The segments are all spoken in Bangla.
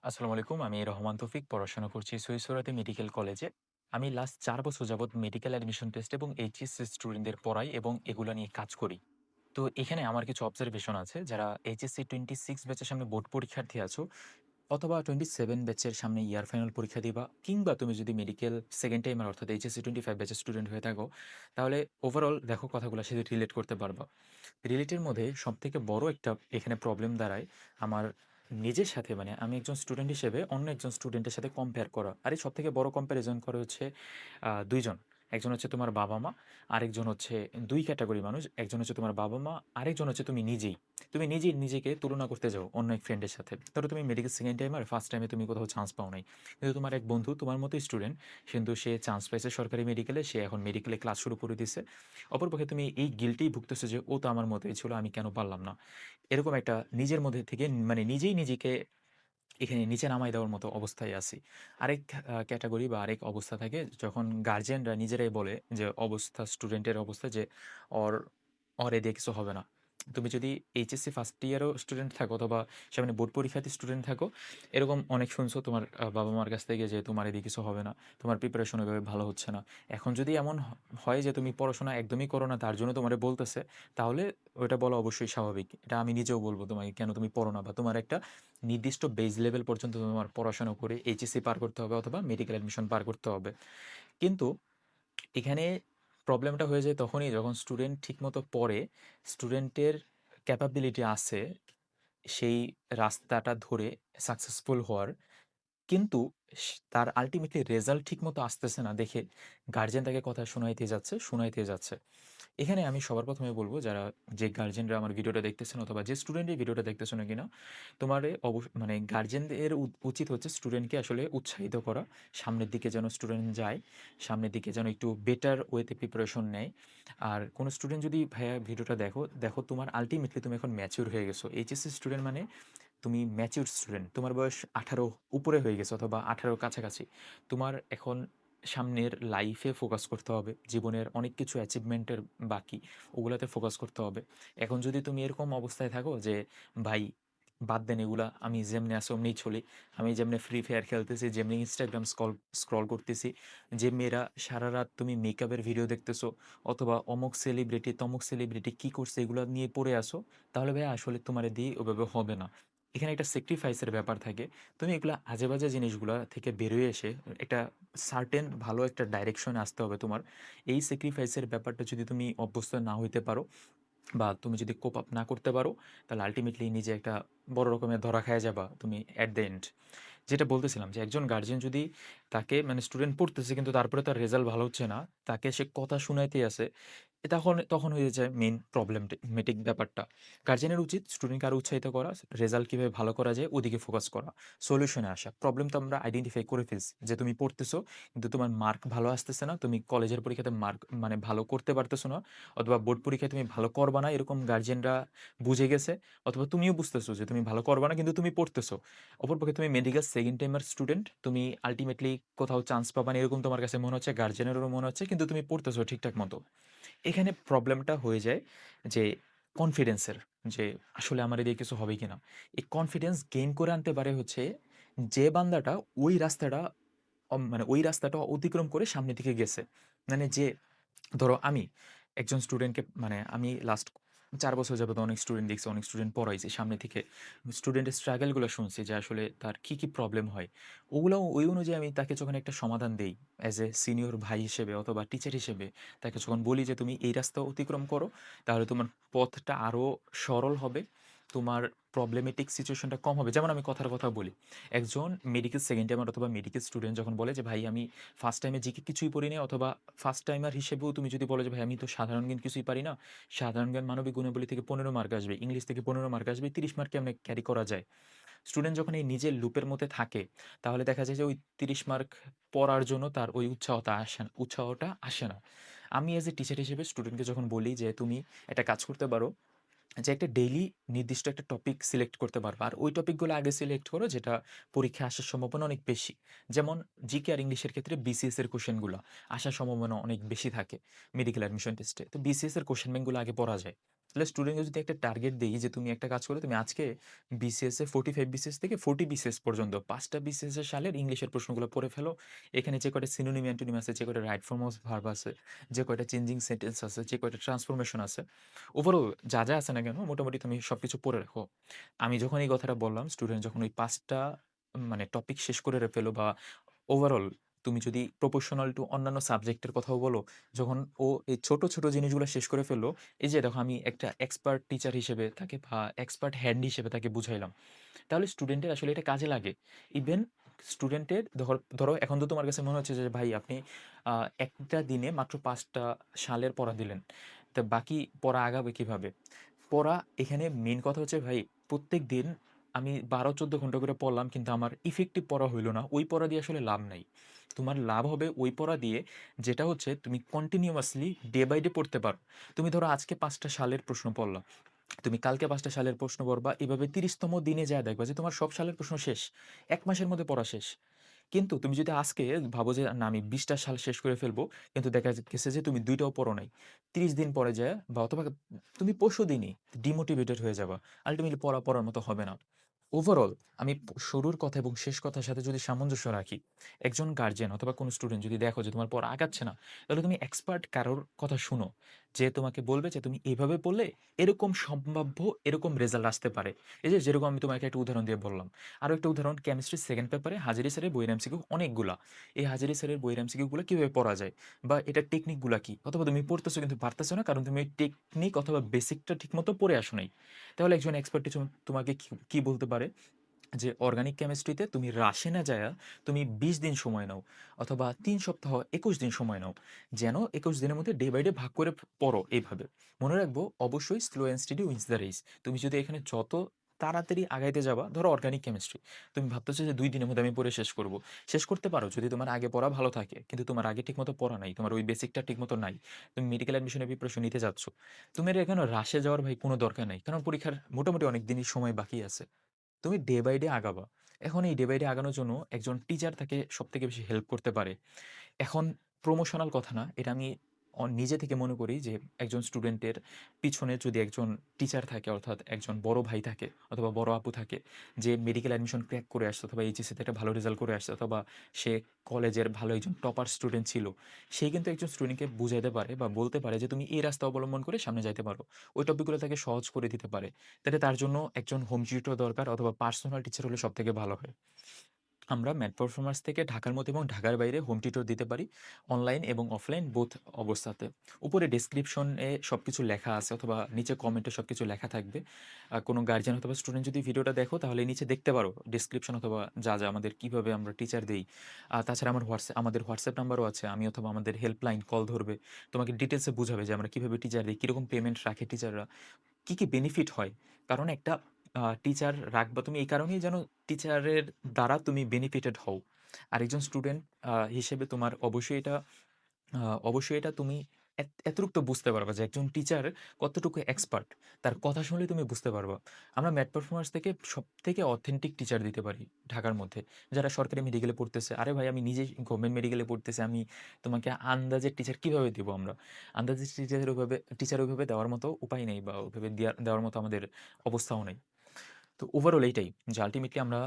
আসসালামু আলাইকুম। আমি রহমান তৌফিক পড়াশোনা করছি সৈয়দ মেডিকেল কলেজে। আমি লাস্ট ৪ বছর যাবৎ মেডিকেল অ্যাডমিশন টেস্ট এবং এইচএসসি স্টুডেন্টদের পড়াই এবং এগুলা নিয়ে কাজ করি। তো এখানে আমার কিছু অবজারভেশন আছে যারা এইচএসসি 26 ব্যাচের সামনে বোর্ড পরীক্ষার্থী আছো অথবা 27 ব্যাচের সামনে ইয়ার ফাইনাল পরীক্ষা দিবা কিংবা তুমি যদি মেডিকেল সেকেন্ড টাইমার অর্থাৎ এইচএসসি 25 ব্যাচের স্টুডেন্ট হয়ে থাকো, তাহলে ওভারঅল দেখো কথাগুলোর সাথে রিলেট করতে পারবা। রিলেটের মধ্যে সবথেকে বড় একটা এখানে প্রবলেম দাঁড়ায় আমার নিজের সাথে, মানে আমি একজন স্টুডেন্ট হিসেবে অন্য একজন স্টুডেন্টের সাথে কম্পেয়ার করা। আর এই সবথেকে বড় কম্প্যারিজন করে হচ্ছে ২ জন। একজন হচ্ছে তোমার বাবা-মা, আরেকজন হচ্ছে ২ ক্যাটেগরি মানুষ। একজন হচ্ছে তোমার বাবা-মা, আরেকজন হচ্ছে তুমি নিজেই। তুমি নিজেই নিজেকে তুলনা করতে যাও অন্য এক ফ্রেন্ডের সাথে। ধরো তুমি মেডিকেল সেকেন্ড টাইম আর ফার্স্ট টাইমে তুমি কোথাও চান্স পাও নাই। কিন্তু তোমার এক বন্ধু তোমার মতোই স্টুডেন্ট, কিন্তু সে চান্স পাইছে সরকারি মেডিকেলে, সে এখন মেডিকেলে ক্লাস শুরু করে দিছে। অপরপক্ষে তুমি এই গিল্টেই ভুগতেছো যে ও তো আমার মতোই ছিল, আমি কেন পারলাম না? এরকম একটা নিজের মধ্যে থেকে মানে নিজেই নিজেকে এখানে নিচে নামায় দেওয়ার মতো অবস্থায় আছি। আরেক ক্যাটেগরি বা আরেক অবস্থা থাকে যখন গার্ডিয়ানরা নিজেরাই বলে যে অবস্থা স্টুডেন্টের অবস্থা যে ওর ওর এ দিয়ে কিছু হবে না। তুমি যদি এইচএসসি ফার্স্ট ইয়ারও স্টুডেন্ট থাকো অথবা সামনে বোর্ড পরীক্ষার্থী স্টুডেন্ট থাকো, এরকম অনেক শুনছো তোমার বাবা-মার কাছ থেকে যে তোমার এদিকে কিছু হবে না, তোমার প্রিপারেশন এভাবে ভালো হচ্ছে না। এখন যদি এমন হয় যে তুমি পড়াশোনা একদমই করো না তার জন্য তোমারে বলতেছে, তাহলে ওইটা বলা অবশ্যই স্বাভাবিক। এটা আমি নিজেও বলব তোমাকে, কেন তুমি পড়ো না বা তোমার একটা নির্দিষ্ট বেস লেভেল পর্যন্ত তোমার পড়াশোনা করে এইচএসসি পার করতে হবে অথবা মেডিকেল অ্যাডমিশন পার করতে হবে। কিন্তু এখানে প্রবলেমটা হয়ে যায় তখনই যখন স্টুডেন্ট ঠিকমতো পড়ে, স্টুডেন্টের ক্যাপাবিলিটি আছে সেই রাস্তাটা ধরে সাকসেসফুল হওয়ার, কিন্তু তার আল্টিমেটলি রেজাল্ট ঠিকমতো আসতেছে না দেখে গার্জিয়ান তাকে কথা শোনাইতে যাচ্ছে, শোনাইতে যাচ্ছে। এখানে আমি সবার ১ম এ বলব যারা যে গার্ডিয়ানরা আমার ভিডিওটা দেখতেছেন অথবা যে স্টুডেন্টই ভিডিওটা দেখতেছো না কিনা, তোমারে মানে গার্ডিয়ানদের উচিত হচ্ছে স্টুডেন্টকে আসলে উৎসাহিত করা। সামনের দিকে যেন স্টুডেন্ট যায়, সামনের দিকে যেন একটু বেটার ওয়েতে প্রিপারেশন নেয়। আর কোনো স্টুডেন্ট যদি ভাইয়া ভিডিওটা দেখো, দেখো তোমার আল্টিমেটলি তুমি এখন ম্যাচিউর হয়ে গেছো। এইচএসসি স্টুডেন্ট মানে তুমি ম্যাচিউরড স্টুডেন্ট। তোমার বয়স 18 উপরে হয়ে গেছে অথবা 18 কাছাকাছি। তোমার এখন সামনের লাইফে ফোকাস করতে হবে। জীবনের অনেক কিছু অ্যাচিভমেন্টের বাকি, ওগুলাতে ফোকাস করতে হবে। এখন যদি তুমি এরকম অবস্থায় থাকো যে, "ভাই বাদ দেন এগুলা, আমি যেমনে আছি অমনিই চলি। আমি যেমনে ফ্রি ফায়ার খেলতেছি, যেমনি ইনস্টাগ্রাম স্ক্রল করতেছি, যে মেয়েরা সারারাত তুমি মেকআপের ভিডিও দেখতেছো অথবা অমুক সেলিব্রিটি, তমুক সেলিব্রিটি কি করছে এগুলা নিয়ে পড়ে আসো, তাহলে ভাইয়া আসলে তোমারে দিয়ে ওভাবে হবে না।" এখানে একটা স্যাক্রিফাইসের ব্যাপার থাকে। তুমি এগুলা আজে-বাজে জিনিসগুলা থেকে বেরিয়ে এসে একটা সার্টেন ভালো একটা ডাইরেকশনে আসতে হবে তোমার। এই স্যাক্রিফাইসের ব্যাপারটা যদি তুমি অভ্যস্ত না হইতে পারো বা তুমি যদি কোপ আপ না করতে পারো, তাহলে আল্টিমেটলি নিজে একটা বড় রকমের ধরা খাইয়া যাবা তুমি এট দ্য এন্ড। যেটা বলতেছিলাম যে একজন গার্জিয়ান যদি তাকে মানে স্টুডেন্ট পড়তেছে কিন্তু তারপরে তার রেজাল্ট ভালো হচ্ছে না, তাকে সে কথা শুনাইতেই আছে, তখন তখন হয়ে যায় মেইন প্রবলেমেটিক ব্যাপারটা। গার্জিয়ানের উচিত স্টুডেন্টকে আরো উৎসাহিত করা, রেজাল্ট কিভাবে ভালো করা যায় ওদিকে ফোকাস করা, সলিউশনে আসা। প্রবলেম তো আমরা আইডেন্টিফাই করে ফেলছি যে তুমি পড়তেছো কিন্তু তোমার মার্ক ভালো আসতেছে না, তুমি কলেজের পরীক্ষাতে মার্ক মানে ভালো করতে পারতেছো না অথবা বোর্ড পরীক্ষায় তুমি ভালো করবা না, এরকম গার্জিয়ানরা বুঝে গেছে অথবা তুমিও বুঝতেছো যে তুমি ভালো করবা না কিন্তু তুমি পড়তেছো। অপরপক্ষে তুমি মেডিকেল সেকেন্ড টাইমার স্টুডেন্ট, তুমি আল্টিমেটলি কোথাও চান্স পাবা না এরকম তোমার কাছে মনে হচ্ছে, গার্জিয়ানেরও মনে হচ্ছে, কিন্তু তুমি পড়তেছো ঠিকঠাক মতো। এখানে প্রবলেমটা হয়ে যায় যে কনফিডেন্সের, যে আসলে আমার এদিকে কিছু হবে কিনা। এই কনফিডেন্স গেইন করে আনতে পারে হচ্ছে যে বান্দাটা ওই রাস্তাটা মানে ওই রাস্তাটা অতিক্রম করে সামনের দিকে গেছে। মানে যে ধরো আমি একজন স্টুডেন্টকে মানে আমি লাস্ট ৪ বছর যাবত অনেক স্টুডেন্ট দেখছি, অনেক স্টুডেন্ট পড়াইছি। সামনে থেকে স্টুডেন্টের স্ট্রাগল গুলো শুনছি যে আসলে তার কি প্রবলেম হয়। ওগুলো ওই অনুযায়ী আমি তাকে যখন একটা সমাধান দেই অ্যাজ এ সিনিয়র ভাই হিসেবে অথবা টিচার হিসেবে, তাকে যখন বলি যে তুমি এই রাস্তা অতিক্রম করো, তাহলে তোমার পথটা আরো সরল হবে। তোমার প্রবলেমেটিক সিচুয়েশনটা কম হবে। যেমন আমি কথার কথা বলি। একজন মেডিকেল সেকেন্ড টাইমার অথবা মেডিকেল স্টুডেন্ট যখন বলে যে, "ভাই আমি ফার্স্ট টাইমে জিকে কিছুই পড়িনি" অথবা ফার্স্ট টাইমার হিসেবেও তুমি যদি বলো যে, "ভাই আমি তো সাধারণ জ্ঞান কিছুই পারি না। সাধারণ জ্ঞান মানবিক গুণাবলী থেকে ১৫ মার্ক আসবে, ইংলিশ থেকে ১৫ মার্ক আসবে, ৩০ মার্ক কেমনে ক্যারি করা যায়?" স্টুডেন্ট যখন এই নিজের লুপের মধ্যে থাকে, তাহলে দেখা যায় যে ওই ৩০ মার্ক পড়ার জন্য তার ওই উৎসাহটা আসে না। আমি এজ এ টিচার হিসেবে স্টুডেন্টকে যখন বলি যে, "তুমি একটা কাজ করতে পারো যে একটা ডেইলি নির্দিষ্ট একটা টপিক সিলেক্ট করতে পারবা। আর ওই টপিকগুলো আগে সিলেক্ট করো যেটা পরীক্ষায় আসার সম্ভাবনা অনেক বেশি।" যেমন জিকে আর ইংলিশের ক্ষেত্রে বিসিএস এর কোশ্চেনগুলা আসার সম্ভাবনা অনেক বেশি থাকে মেডিকেল অ্যাডমিশন টেস্টে। তো বিসিএস এর কোশ্চেন ব্যাংকগুলো আগে পড়া যায়। তাহলে স্টুডেন্টকে যদি একটা টার্গেট দেই যে তুমি একটা কাজ করো, তুমি আজকে বিসিএস এ 45 বিসিএস থেকে 40 বিসিএস পর্যন্ত 5টা বিসিএস এর সালের ইংলিশের প্রশ্নগুলো পড়ে ফেলো। এখানে যে কয়টা সিনোনিম, অ্যান্টোনিম আছে, যে কয়টা রাইট ফর্ম অফ ভার্ব আছে, যে কয়টা চেঞ্জিং সেন্টেন্স আছে, যে কয়টা ট্রান্সফরমেশন আছে, ওভারঅল যা, যা আছে না কেন মোটামুটি তুমি সবকিছু পড়ে রাখো। আমি যখন এই কথাটা বললাম, স্টুডেন্ট যখন ওই 5টা মানে টপিক শেষ করে ফেলো বা ওভারঅল তুমি যদি প্রপোর্শনাল টু অন্যান্য সাবজেক্টের কথাও বলো, যখন ও এই ছোট, ছোট জিনিসগুলো শেষ করে ফেললো, এই যে দেখো আমি একটা এক্সপার্ট টিচার হিসেবে তাকে বা এক্সপার্ট হ্যান্ড হিসেবে তাকে বুঝাইলাম। তাহলে স্টুডেন্টের আসলে এটা কাজে লাগে। ইভেন স্টুডেন্টের ধরো এখন তো তোমার কাছে মনে হচ্ছে যে ভাই আপনি একটা দিনে মাত্র 5টা সালের পড়া দিলেন। তা বাকি পড়া আগাবে কিভাবে? পড়া এখানে মেইন কথা হচ্ছে ভাই, প্রত্যেকদিন আমি ১২-১৪ ঘন্টা করে পড়লাম কিন্তু আমার ইফেক্টিভ পড়া হইল না। ওই পড়া দিয়ে আসলে লাভ নাই। তোমার লাভ হবে ওই পড়া দিয়ে যেটা হচ্ছে তুমি কন্টিনিউয়াসলি ডে বাই ডে পড়তে পারো। তুমি ধরো আজকে ৫টা সালের প্রশ্ন পড়লা। তুমি কালকে ৫টা সালের প্রশ্ন পড়বা। এভাবে ৩০তম দিনে যায়া দেখবা যে তোমার সব সালের প্রশ্ন শেষ। ১ মাসের মধ্যে পড়া শেষ। কিন্তু তুমি যদি আজকে ভাবো যে না আমি ২০টা সাল শেষ করে ফেলবো, কিন্তু দেখা গেছে যে তুমি ২ টাও পড়ো নাই। ৩০ দিন পরে যেয়ে বা অথবা তুমি পরশুদিনই ডিমোটিভেটেড হয়ে যাবা। আল্টিমেটলি পড়ার মতো হবে না। ওভারঅল আমি শুরুর কথা এবং শেষ কথার সাথে যদি সামঞ্জস্য রাখি, একজন গার্জিয়ান অথবা কোনো স্টুডেন্ট যদি দেখো যে তোমার পড়া আগাচ্ছে না, তাহলে তুমি এক্সপার্ট কারোর কথা শুনো। যে তোমাকে বলবে যে তুমি এভাবে পড়লে এরকম সম্ভাব্য এরকম রেজাল্ট আসতে পারে। এই যে যেরকম আমি তোমাকে একটা উদাহরণ দিয়ে বললাম। আরো একটা উদাহরণ, কেমিস্ট্রির 2nd পেপারে হাজারী স্যারের বইয়ের এমসিকিউ অনেকগুলা। এই হাজারী স্যারের বইয়ের এমসিকিউ গুলা কিভাবে পড়া যায়? বা এটার টেকনিক গুলা কি? অথবা তুমি পড়তেছো কিন্তু পারতেছো না কারণ তুমি ওই টেকনিক অথবা বেসিকটা ঠিকমতো পড়ে আসো নাই। তাহলে একজন এক্সপার্ট টিচার তোমাকে কি বলতে পারে? যে অর্গানিক কেমিস্ট্রিতে তুমি রাশে না যায়া তুমি ২০ দিন সময় নাও অথবা ৩ সপ্তাহ ২১ দিন সময় নাও। যেন ২১ দিনের মধ্যে ডে বাই ডে ভাগ করে পড়ো এইভাবে। মনে রাখবো অবশ্যই slow and steady wins the race. তুমি যদি এখানে যত তাড়াতাড়ি আগাইতে যাবা, ধরো অর্গানিক কেমিস্ট্রি। তুমি ভাবতেছো যে ২ দিনের মধ্যে আমি পড়ে শেষ করব। শেষ করতে পারো যদি তোমার আগে পড়া ভালো থাকে। কিন্তু তোমার আগে ঠিকমতো পড়া নাই। তোমার ওই বেসিকটা ঠিকমতো নাই। তুমি মেডিকেল অ্যাডমিশনের প্রিপারেশন নিতে যাচ্ছ। তোমার এখানে রাশে যাওয়ার ভাই কোনো দরকার নাই। কারণ পরীক্ষার মোটামুটি অনেক দিনই সময় বাকি আছে। তুমি ডে বাই ডে আগাবা। এখন এই ডে বাই ডে আগানোর জন্য একজন টিচার তাকে সবথেকে বেশি হেল্প করতে পারে। এখন প্রমোশনাল কথা না, এটা আমি নিজে থেকে মনে করি যে একজন স্টুডেন্টের পিছনে যদি একজন টিচার থাকে, অর্থাৎ একজন বড় ভাই থাকে অথবা বড় আপু থাকে, যে মেডিকেল অ্যাডমিশন ক্র্যাক করে আসছে অথবা এইচএসসিতে একটা ভালো রেজাল্ট করে আসছে অথবা সে কলেজের ভালো একজন টপার স্টুডেন্ট ছিল, সে কিন্তু একজন স্টুডেন্টকে বুঝাইতে পারে বা বলতে পারে যে তুমি এই রাস্তা অবলম্বন করে সামনে যাইতে পারো। ওই টপিকগুলো তাকে সহজ করে দিতে পারে। তাহলে তার জন্য একজন হোম টিউটর দরকার অথবা পার্সোনাল টিচার হলে সবথেকে ভালো হয়। আমরা ম্যাথ পারফরম্যান্স থেকে ঢাকার মধ্যে এবং ঢাকার বাইরে হোম টিউটর দিতে পারি, অনলাইন এবং অফলাইন বোথ অবস্থাতে। উপরে ডেসক্রিপশনে সবকিছু লেখা আছে অথবা নিচে কমেন্টে সবকিছু লেখা থাকবে। কোনো গার্জিয়ান অথবা স্টুডেন্ট যদি ভিডিওটা দেখো তাহলে নিচে দেখতে পারো ডেসক্রিপশন অথবা যা, যা আমাদের কিভাবে আমরা টিচার দেই। তাছাড়া আমাদের হোয়াটসঅ্যাপ নাম্বারও আছে। আমি অথবা আমাদের হেল্পলাইন কল ধরবে। তোমাকে ডিটেইলসে বুঝাবে যে আমরা কিভাবে টিচার দেই, কিরকম পেমেন্ট রাখে টিচাররা। কি, কি বেনিফিট হয়? কারণ একটা টিচার রাখবা তুমি এই কারণেই যেন টিচারের দ্বারা তুমি বেনিফিটেড হও। আরেকজন স্টুডেন্ট হিসেবে তোমার আ অবশ্যই এটা তুমি এতটুক তো বুঝতে পারবা যে একজন টিচার কতটুকু এক্সপার্ট। তার কথা শুনলে তুমি বুঝতে পারবা। আমরা ম্যাথ পারফরম্যান্স থেকে সবথেকে অথেন্টিক টিচার দিতে পারি ঢাকার মধ্যে। যারা সরকারি মেডিকেলে পড়তেছে, আরে ভাই আমি নিজেই গভর্নমেন্ট মেডিকেলে পড়তেছি। আমি তোমাকে আন্দাজের টিচার কিভাবে দিব আমরা? আন্দাজের টিচার ওইভাবে দেওয়ার মতো উপায় নেই বা ওইভাবে দেওয়ার মতো আমাদের অবস্থাও নেই। তো ওভারঅল এইটাই যে আল্টিমেটলি আমরা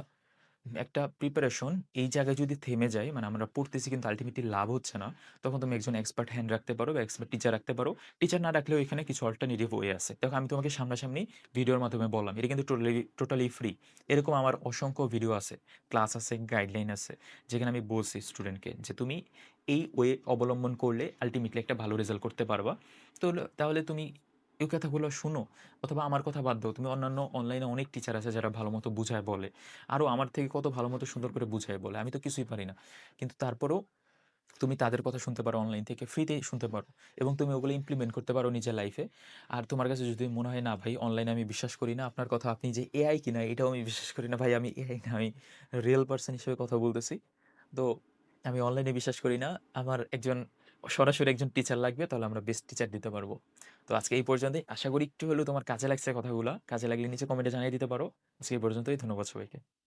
একটা প্রিপারেশন এই জায়গায় যদি থেমে যায়, মানে আমরা পড়তেছি কিন্তু আল্টিমেটলি লাভ হচ্ছে না, তখন তুমি একজন এক্সপার্ট হ্যান্ড রাখতে পারো বা এক্সপার্ট টিচার রাখতে পারো। টিচার না রাখলেও এখানে কিছু অল্টারনেটিভ ওয়ে আছে। দেখো আমি তোমাকে সামনাসামনি ভিডিওর মাধ্যমে বললাম। এটা কিন্তু টোটালি ফ্রি। এরকম আমার অসংখ্য ভিডিও আছে, ক্লাস আছে, গাইডলাইন আছে, যেখানে আমি বলছি স্টুডেন্টকে যে তুমি এই ওয়ে অবলম্বন করলে আল্টিমেটলি একটা ভালো রেজাল্ট করতে পারবা। তো তাহলে তুমি এই কথাগুলো শুনো অথবা আমার কথা বাদ দাও। তুমি অন্যান্য অনলাইনে অনেক টিচার আছে যারা ভালো মতো বুঝায় বলে। আরো আমার থেকে কত ভালো মতো সুন্দর করে বুঝায় বলে। আমি তো কিছুই পারি না। কিন্তু তারপরেও তুমি তাদের কথা শুনতে পারো, অনলাইন থেকে ফ্রিতেই শুনতে পারো এবং তুমি ওগুলো ইমপ্লিমেন্ট করতে পারো নিজের লাইফে। আর তোমার কাছে যদি মনে হয় না ভাই অনলাইনে আমি বিশ্বাস করি না, আপনার কথা আপনি যে এআই কিনা এটাও আমি বিশ্বাস করি না। ভাই আমি এআই না, আমি রিয়েল পারসন হিসেবে কথা বলতেছি। তো আমি অনলাইনে বিশ্বাস করি না। আমার সরাসরি একজন টিচার লাগবে, তাহলে আমরা বেস্ট টিচার দিতে পারবো। তো আজকে এই পর্যন্তই। আশা করি একটু হলেও তোমার কাজে লাগছে কথাগুলা। কাজে লাগলে নিচে কমেন্টে জানিয়ে দিতে পারো। আজকে এই পর্যন্তই। ধন্যবাদ সবাইকে।